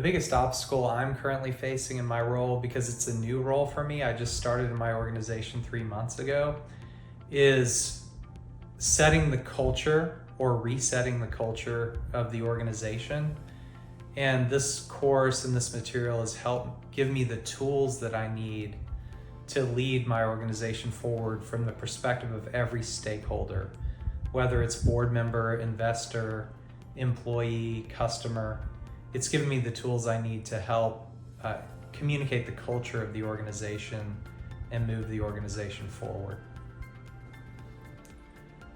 The biggest obstacle I'm currently facing in my role, because it's a new role for me, I just started in my organization 3 months ago, is setting the culture or resetting the culture of the organization. And this course and this material has helped give me the tools that I need to lead my organization forward from the perspective of every stakeholder, whether it's board member, investor, employee, customer. It's given me the tools I need to help communicate the culture of the organization and move the organization forward.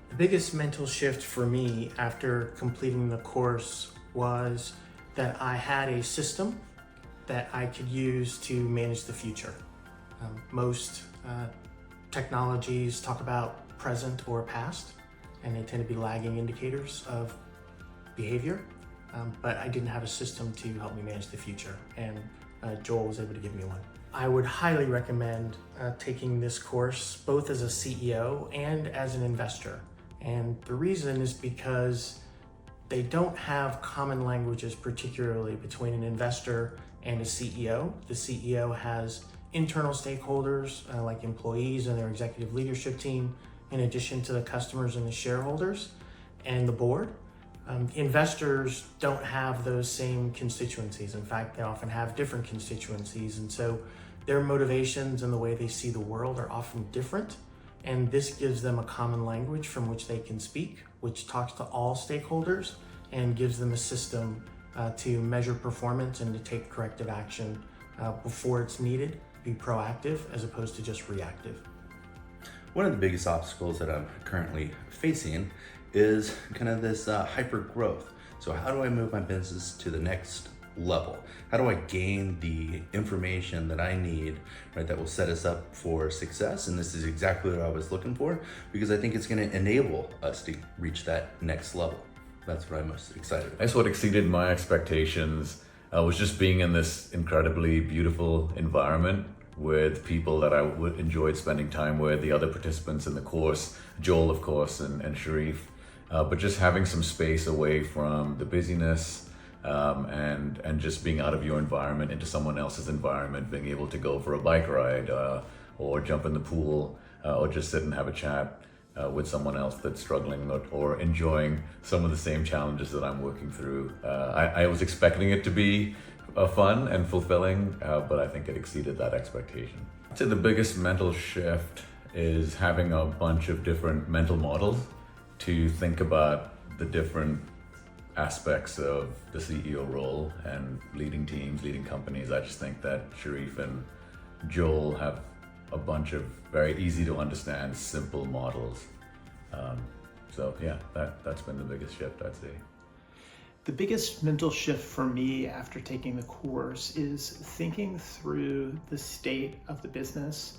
The biggest mental shift for me after completing the course was that I had a system that I could use to manage the future. Most technologies talk about present or past, and they tend to be lagging indicators of behavior. But I didn't have a system to help me manage the future, and Joel was able to give me one. I would highly recommend taking this course both as a CEO and as an investor. And the reason is because they don't have common languages, particularly between an investor and a CEO. The CEO has internal stakeholders like employees and their executive leadership team, in addition to the customers and the shareholders and the board. Investors don't have those same constituencies. In fact, they often have different constituencies. And so their motivations and the way they see the world are often different. And this gives them a common language from which they can speak, which talks to all stakeholders and gives them a system to measure performance and to take corrective action before it's needed, be proactive as opposed to just reactive. One of the biggest obstacles that I'm currently facing is kind of this hyper growth. So how do I move my business to the next level? How do I gain the information that I need, right, that will set us up for success? And this is exactly what I was looking for, because I think it's going to enable us to reach that next level. That's what I'm most excited about. That's what exceeded my expectations. Was just being in this incredibly beautiful environment with people that I enjoyed spending time with, the other participants in the course, Joel, of course, and Sharif. But just having some space away from the busyness and just being out of your environment into someone else's environment, being able to go for a bike ride or jump in the pool or just sit and have a chat with someone else that's struggling or enjoying some of the same challenges that I'm working through. I was expecting it to be fun and fulfilling, but I think it exceeded that expectation. I'd say the biggest mental shift is having a bunch of different mental models to think about the different aspects of the CEO role and leading teams, leading companies. I just think that Sharif and Joel have a bunch of very easy to understand, simple models. So yeah, that's been the biggest shift, I'd say. The biggest mental shift for me after taking the course is thinking through the state of the business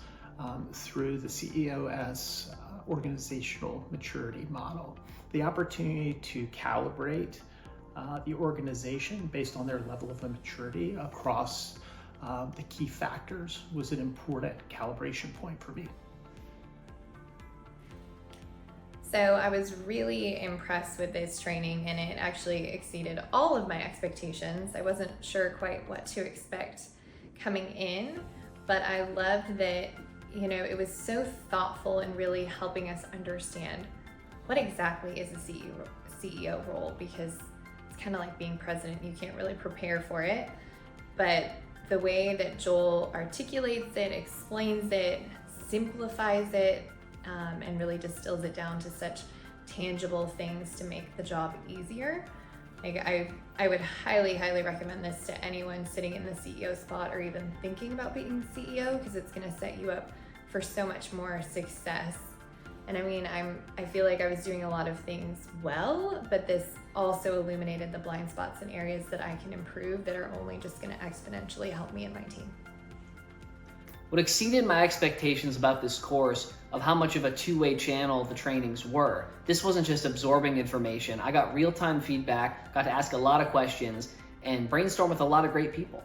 through the CEOS organizational maturity model. The opportunity to calibrate the organization based on their level of maturity across the key factors was an important calibration point for me. So I was really impressed with this training, and it actually exceeded all of my expectations. I wasn't sure quite what to expect coming in, but I loved that, it was so thoughtful and really helping us understand what exactly is a CEO role, because it's kind of like being president. You can't really prepare for it, but the way that Joel articulates it, explains it, simplifies it, and really distills it down to such tangible things to make the job easier. Like I would highly recommend this to anyone sitting in the CEO spot or even thinking about being CEO, because it's going to set you up for so much more success. And I feel like I was doing a lot of things well, but this also illuminated the blind spots and areas that I can improve that are only just going to exponentially help me and my team. What exceeded my expectations about this course of how much of a two-way channel the trainings were. This wasn't just absorbing information. I got real-time feedback, got to ask a lot of questions, and brainstorm with a lot of great people.